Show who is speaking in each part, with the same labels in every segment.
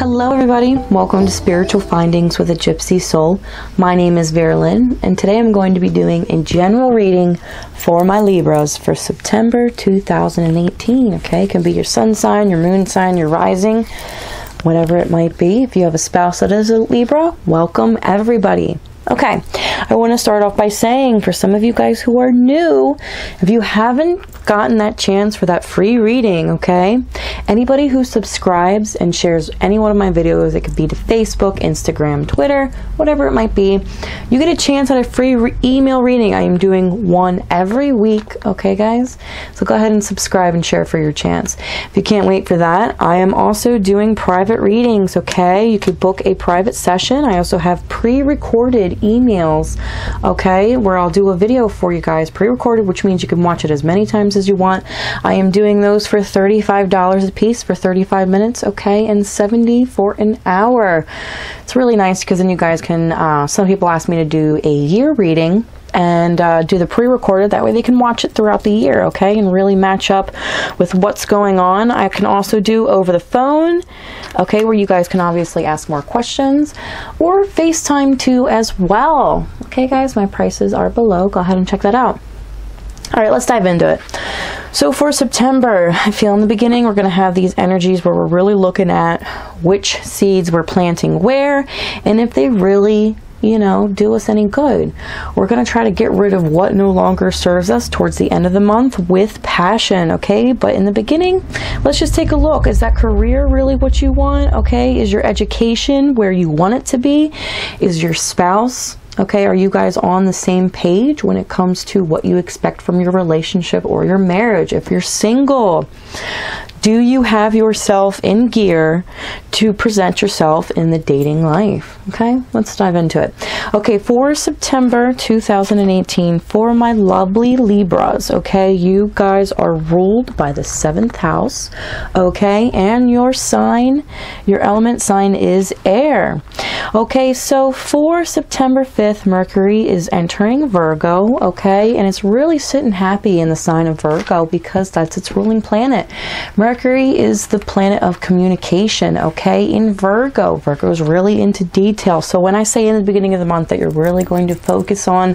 Speaker 1: Hello everybody, welcome to Spiritual Findings with a Gypsy Soul. My name is Verilyn, and today I'm going to be doing a general reading for my Libras for September 2018. Okay, it can be your sun sign, your moon sign, your rising, whatever it might be. If you have a spouse that is a Libra, welcome everybody. Okay, I want to start off by saying, for some of you guys who are new, if you haven't gotten that chance for that free reading, okay, anybody who subscribes and shares any one of my videos, it could be to Facebook, Instagram, Twitter, whatever it might be, you get a chance at a free email reading. I am doing one every week, okay guys? So go ahead and subscribe and share for your chance. If you can't wait for that, I am also doing private readings, okay? You could book a private session. I also have pre-recorded emails, okay, where I'll do a video for you guys, pre-recorded, which means you can watch it as many times as you want. I am doing those for $35 a piece for 35 minutes, okay, and $70 for an hour. It's really nice because then you guys can, some people ask me to do a year reading and do the pre-recorded. That way they can watch it throughout the year, okay, and really match up with what's going on. I can also do over the phone, okay, where you guys can obviously ask more questions, or FaceTime too as well. Okay guys, my prices are below. Go ahead and check that out. All right, let's dive into it. So for September, I feel in the beginning we're going to have these energies where we're really looking at which seeds we're planting where, and if they really, you know, do us any good. We're going to try to get rid of what no longer serves us towards the end of the month with passion, okay? But in the beginning, let's just take a look. Is that career really what you want, okay? Is your education where you want it to be? Is your spouse, okay, are you guys on the same page when it comes to what you expect from your relationship or your marriage? If you're single, do you have yourself in gear to present yourself in the dating life? Okay, let's dive into it. Okay, for September 2018, for my lovely Libras, okay, you guys are ruled by the 7th house, okay, and your sign, your element sign is air. Okay, so for September 5th, Mercury is entering Virgo, okay, and it's really sitting happy in the sign of Virgo because that's its ruling planet. Mercury is the planet of communication, okay, in Virgo. Virgo is really into detail. So when I say in the beginning of the month that you're really going to focus on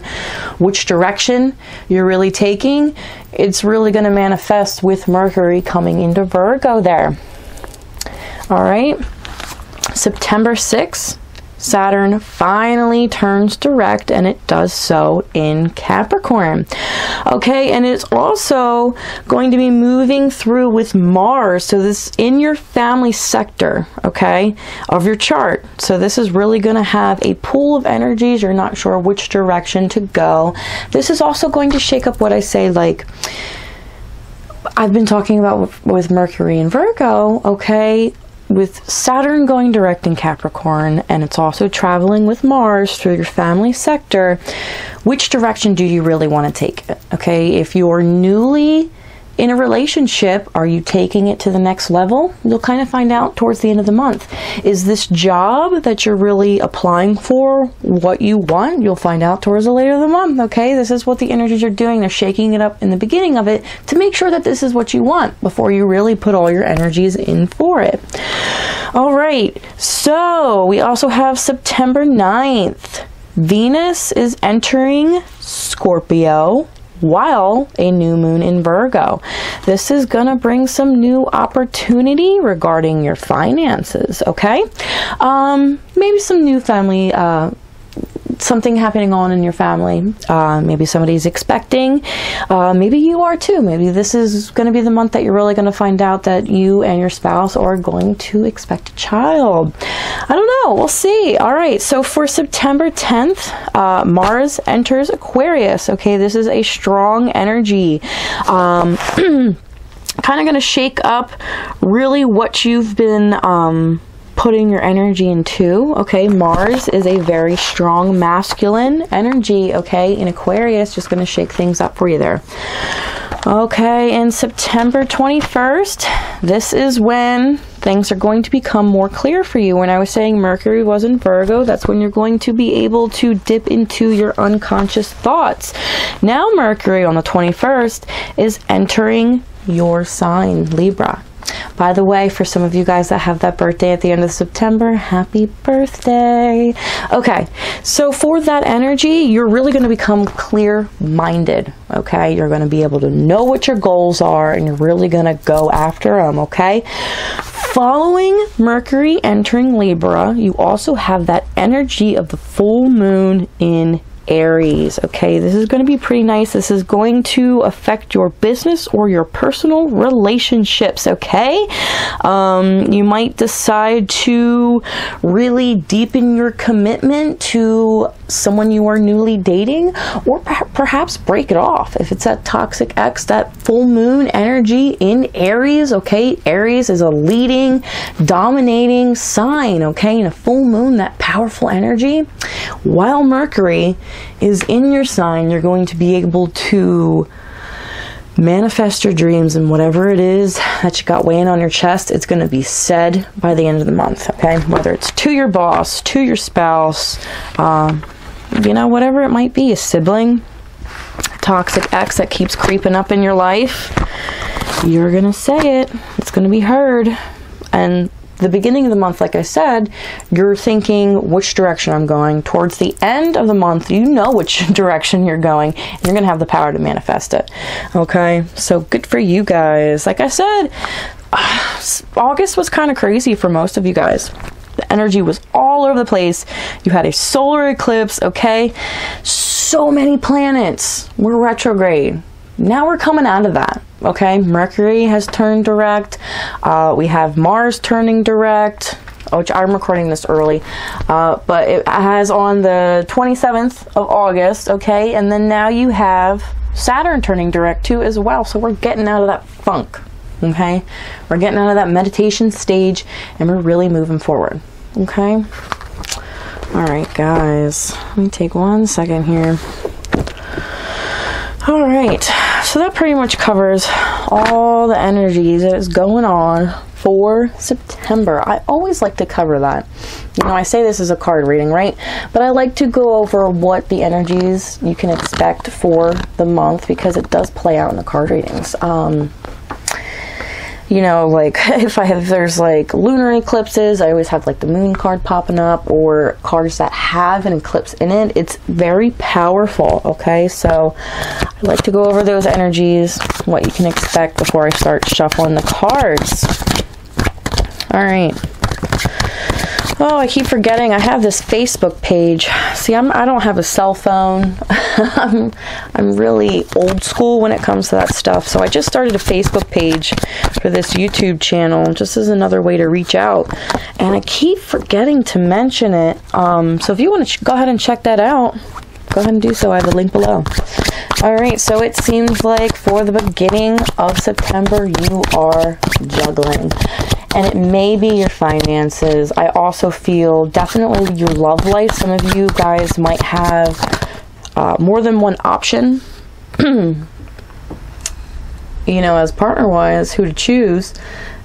Speaker 1: which direction you're really taking, it's really going to manifest with Mercury coming into Virgo there. All right, September 6th, Saturn finally turns direct, and it does so in Capricorn. Okay, and it's also going to be moving through with Mars, so this in your family sector, okay, of your chart. So this is really going to have a pool of energies. You're not sure which direction to go. This is also going to shake up what I say, like I've been talking about with Mercury and Virgo, okay, with Saturn going direct in Capricorn, and it's also traveling with Mars through your family sector. Which direction do you really want to take it? Okay, if you're newly in a relationship, are you taking it to the next level? You'll kind of find out towards the end of the month. Is this job that you're really applying for what you want? You'll find out towards the later of the month, okay? This is what the energies are doing. They're shaking it up in the beginning of it to make sure that this is what you want before you really put all your energies in for it. All right, so we also have September 9th. Venus is entering Scorpio while a new moon in Virgo. This is gonna bring some new opportunity regarding your finances, okay? Maybe some new family, something happening on in your family. Maybe somebody's expecting. Maybe you are too. Maybe this is going to be the month that you're really going to find out that you and your spouse are going to expect a child. I don't know. We'll see. All right. So for September 10th, Mars enters Aquarius. Okay. This is a strong energy. Kind of going to shake up really what you've been putting your energy into, okay? Mars is a very strong masculine energy, okay? In Aquarius, just going to shake things up for you there. Okay, and September 21st, this is when things are going to become more clear for you. When I was saying Mercury was in Virgo, that's when you're going to be able to dip into your unconscious thoughts. Now Mercury on the 21st is entering your sign, Libra. By the way, for some of you guys that have that birthday at the end of September, happy birthday. Okay, so for that energy, you're really going to become clear-minded, okay? You're going to be able to know what your goals are, and you're really going to go after them, okay? Following Mercury entering Libra, you also have that energy of the full moon in Aries. Okay, this is going to be pretty nice. This is going to affect your business or your personal relationships. Okay, you might decide to really deepen your commitment to someone you are newly dating, or perhaps break it off if it's that toxic ex. That full moon energy in Aries. Okay, Aries is a leading, dominating sign. Okay, and a full moon, that powerful energy, while Mercury is in your sign, you're going to be able to manifest your dreams, and whatever it is that you got weighing on your chest, it's going to be said by the end of the month. Okay, whether it's to your boss, to your spouse, you know, whatever it might be, a sibling, toxic ex that keeps creeping up in your life, you're going to say it. It's going to be heard. And the beginning of the month, like I said, you're thinking which direction I'm going. Towards the end of the month, you know which direction you're going, and you're going to have the power to manifest it. Okay, so good for you guys. Like I said, August was kind of crazy for most of you guys. The energy was all over the place. You had a solar eclipse, okay? So many planets were retrograde. Now we're coming out of that, okay? Mercury has turned direct. We have Mars turning direct, which I'm recording this early, but it has on the 27th of August, okay? And then now you have Saturn turning direct too as well. So we're getting out of that funk, okay? We're getting out of that meditation stage, and we're really moving forward, okay? All right, guys, let me take 1 second here. All right, so that pretty much covers all the energy that is going on for September. I always like to cover that. You know, I say this is a card reading, right? But I like to go over what the energies you can expect for the month, because it does play out in the card readings. You know, like if there's like lunar eclipses, I always have like the moon card popping up, or cards that have an eclipse in it. It's very powerful, okay? So I like to go over those energies, what you can expect before I start shuffling the cards. All right. Oh, I keep forgetting I have this Facebook page. See, I don't have a cell phone. I'm really old school when it comes to that stuff. So I just started a Facebook page for this YouTube channel, just as another way to reach out. And I keep forgetting to mention it. So if you want to go ahead and check that out, go ahead and do so. I have a link below. All right, so it seems like for the beginning of September, you are juggling. And it may be your finances. I also feel definitely your love life. Some of you guys might have more than one option, you know, as partner-wise, who to choose,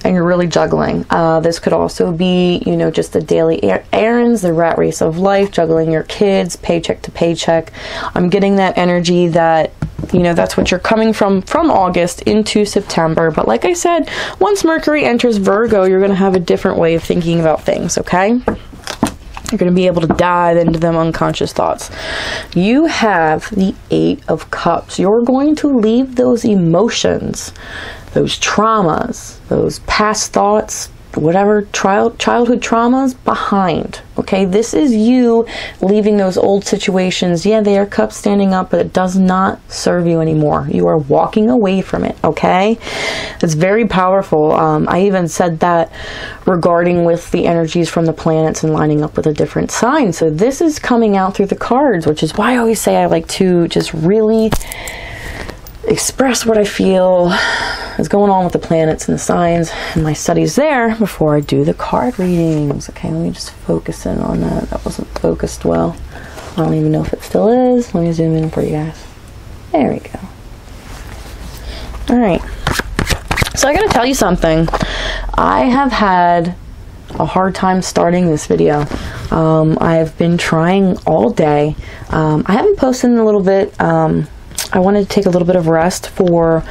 Speaker 1: and you're really juggling. This could also be, you know, just the daily errands, the rat race of life, juggling your kids, paycheck to paycheck. I'm getting that energy that, you know, that's what you're coming from August into September. But like I said, once Mercury enters Virgo, you're going to have a different way of thinking about things, okay? You're going to be able to dive into them unconscious thoughts. You have the 8 of Cups. You're going to leave those emotions, those traumas, those past thoughts, whatever childhood traumas behind. Okay, this is you leaving those old situations. Yeah, they are cups standing up, but it does not serve you anymore. You are walking away from it. Okay, it's very powerful. I even said that regarding with the energies from the planets and lining up with a different sign. So this is coming out through the cards, which is why I always say I like to just really express what I feel is going on with the planets and the signs and my studies there before I do the card readings. Okay, let me just focus in on that. That wasn't focused well. I don't even know if it still is. Let me zoom in for you guys. There we go. All right. So I gotta tell you something. I have had a hard time starting this video. I have been trying all day. I haven't posted in a little bit. I wanted to take a little bit of rest for,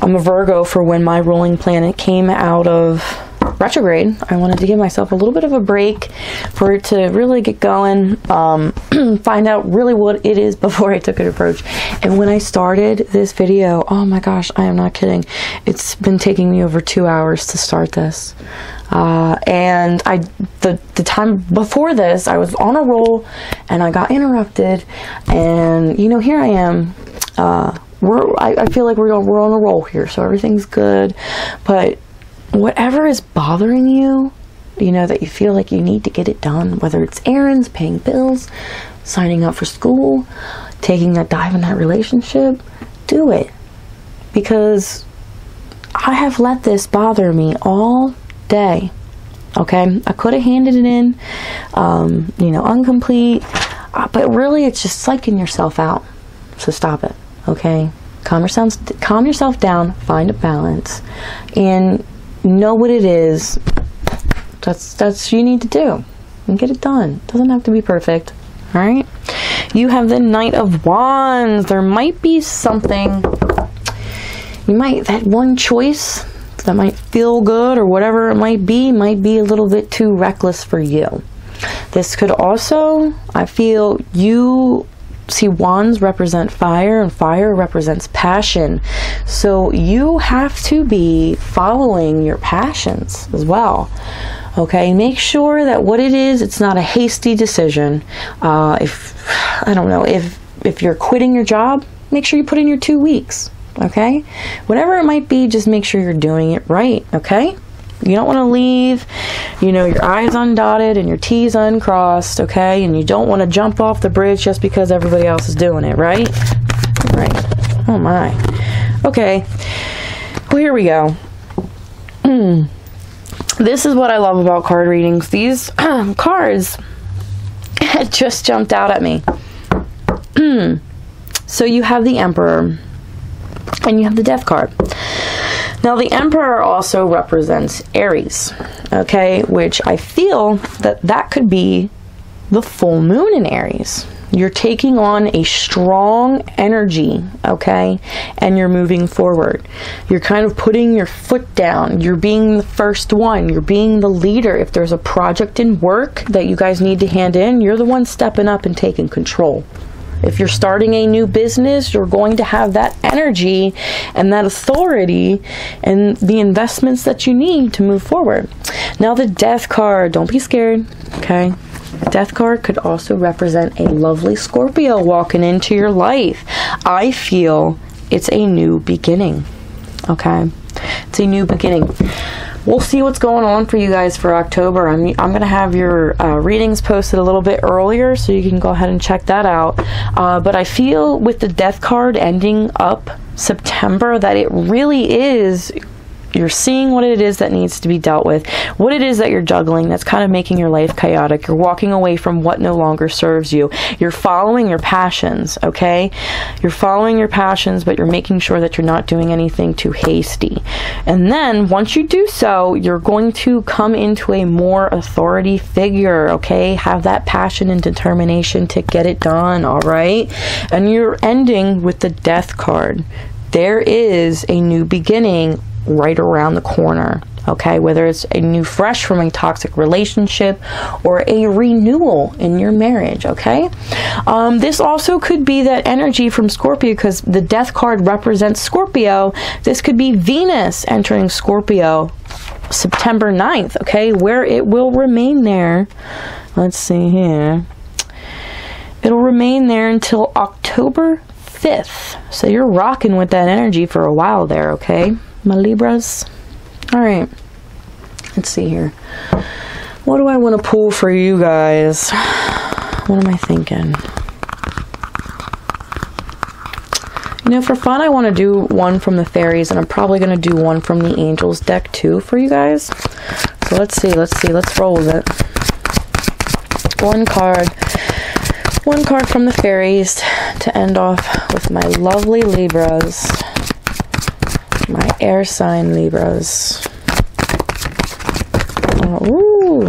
Speaker 1: I'm a Virgo, for when my ruling planet came out of retrograde. I wanted to give myself a little bit of a break for it to really get going, find out really what it is before I took an approach. And when I started this video, oh my gosh, I am not kidding, it's been taking me over 2 hours to start this. And the time before this, I was on a roll and I got interrupted, and you know, here I am. I feel like we're on a roll here, so everything's good, but whatever is bothering you, you know, that you feel like you need to get it done, whether it's errands, paying bills, signing up for school, taking that dive in that relationship, do it. Because I have let this bother me all day. Okay, I could have handed it in, you know, incomplete, but really it's just psyching yourself out. So stop it. Okay, calm yourself down, find a balance, and know what it is that's you need to do, and get it done. It doesn't have to be perfect. All right, you have the Knight of Wands. There might be something, that one choice that might feel good, or whatever it might be a little bit too reckless for you. This could also, I feel, you see, wands represent fire, and fire represents passion. So you have to be following your passions as well. Okay, make sure that what it is, it's not a hasty decision. If you're quitting your job, make sure you put in your 2 weeks. Okay, whatever it might be, just make sure you're doing it right. Okay, you don't want to leave, you know, your I's undotted and your T's uncrossed. Okay, and you don't want to jump off the bridge just because everybody else is doing it. Right. Oh my. Okay, well, here we go. This is what I love about card readings. These cards had just jumped out at me. So you have the Emperor and you have the Death card. Now the Emperor also represents Aries, okay, which I feel that could be the full moon in Aries. You're taking on a strong energy, okay, and you're moving forward. You're kind of putting your foot down. You're being the first one. You're being the leader. If there's a project in work that you guys need to hand in, you're the one stepping up and taking control. If you're starting a new business, you're going to have that energy and that authority and the investments that you need to move forward. Now the Death card, don't be scared, okay? Death card could also represent a lovely Scorpio walking into your life. I feel it's a new beginning, okay? It's a new beginning. We'll see what's going on for you guys for October. I'm going to have your readings posted a little bit earlier, so you can go ahead and check that out. But I feel with the Death card ending up September that it really is, you're seeing what it is that needs to be dealt with, what it is that you're juggling that's kind of making your life chaotic. You're walking away from what no longer serves you. You're following your passions, okay? You're following your passions, but you're making sure that you're not doing anything too hasty. And then once you do so, you're going to come into a more authority figure, okay? Have that passion and determination to get it done, all right? And you're ending with the Death card. There is a new beginning right around the corner, okay? Whether it's a new fresh from a toxic relationship or a renewal in your marriage, okay? This also could be that energy from Scorpio, because the Death card represents Scorpio. This could be Venus entering Scorpio September 9th, okay? Where it will remain there. Let's see here. It'll remain there until October 5th. So you're rocking with that energy for a while there, okay, my Libras? All right, let's see here. What do I want to pull for you guys? What am I thinking? You know, for fun, I want to do one from the fairies, and I'm probably going to do one from the angels deck too for you guys. So let's see, let's roll with it. One card from the fairies to end off with my lovely Libras. My air sign Libras. Ooh.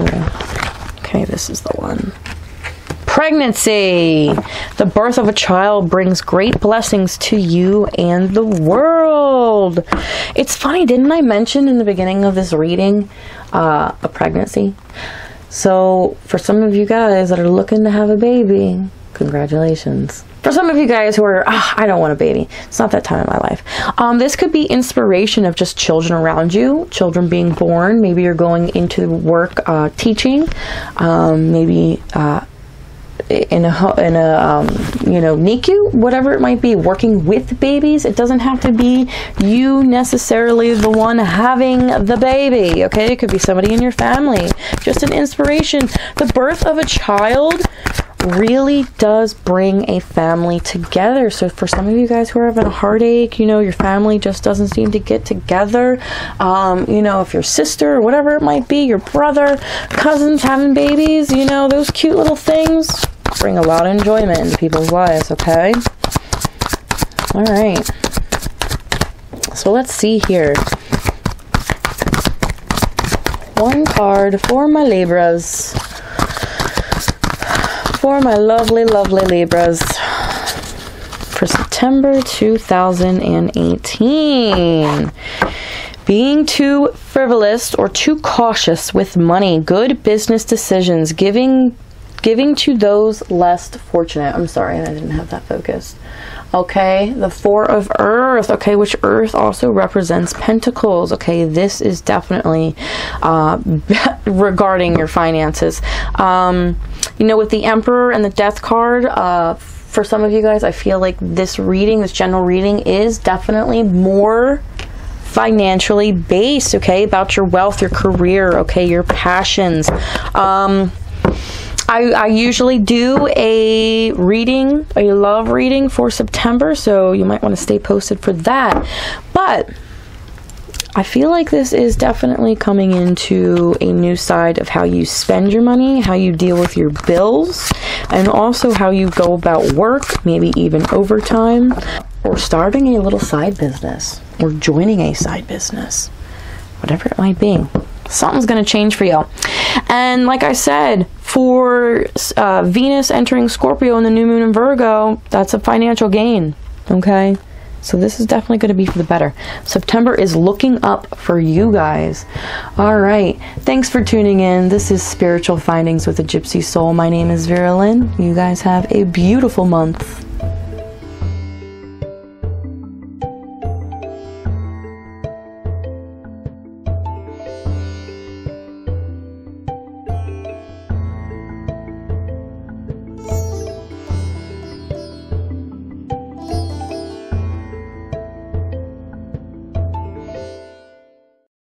Speaker 1: Okay, this is the one. pregnancy. The birth of a child brings great blessings to you and the world. It's funny, didn't I mention in the beginning of this reading a pregnancy? So for some of you guys that are looking to have a baby, congratulations. For some of you guys who are, I don't want a baby, it's not that time in my life. This could be inspiration of just children around you, children being born. Maybe you're going into work teaching, maybe in a NICU, whatever it might be, working with babies. It doesn't have to be you necessarily the one having the baby, okay? It could be somebody in your family. Just an inspiration. The birth of a child really does bring a family together. So for some of you guys who are having a heartache, your family just doesn't seem to get together, if your sister or whatever it might be, your brother, cousins having babies, those cute little things bring a lot of enjoyment into people's lives, okay? All right. So let's see here. One card for my Libras. For my lovely, lovely Libras for September 2018. Being too frivolous or too cautious with money, good business decisions, giving to those less fortunate. I'm sorry, I didn't have that focused. Okay, the Four of Earth, okay, which Earth also represents Pentacles. Okay, this is definitely regarding your finances. With the Emperor and the Death card, for some of you guys, I feel like this general reading is definitely more financially based, okay, about your wealth, your career, okay, your passions. I usually do a love reading for September, so you might want to stay posted for that. But I feel like this is definitely coming into a new side of how you spend your money, how you deal with your bills, and also how you go about work, maybe even overtime, or starting a little side business, or joining a side business, whatever it might be. Something's going to change for you. And like I said, for Venus entering Scorpio and the new moon in Virgo, that's a financial gain, okay? So this is definitely going to be for the better. September is looking up for you guys. All right. Thanks for tuning in. This is Spiritual Findings with a Gypsy Soul. My name is Vera Lynn. You guys have a beautiful month.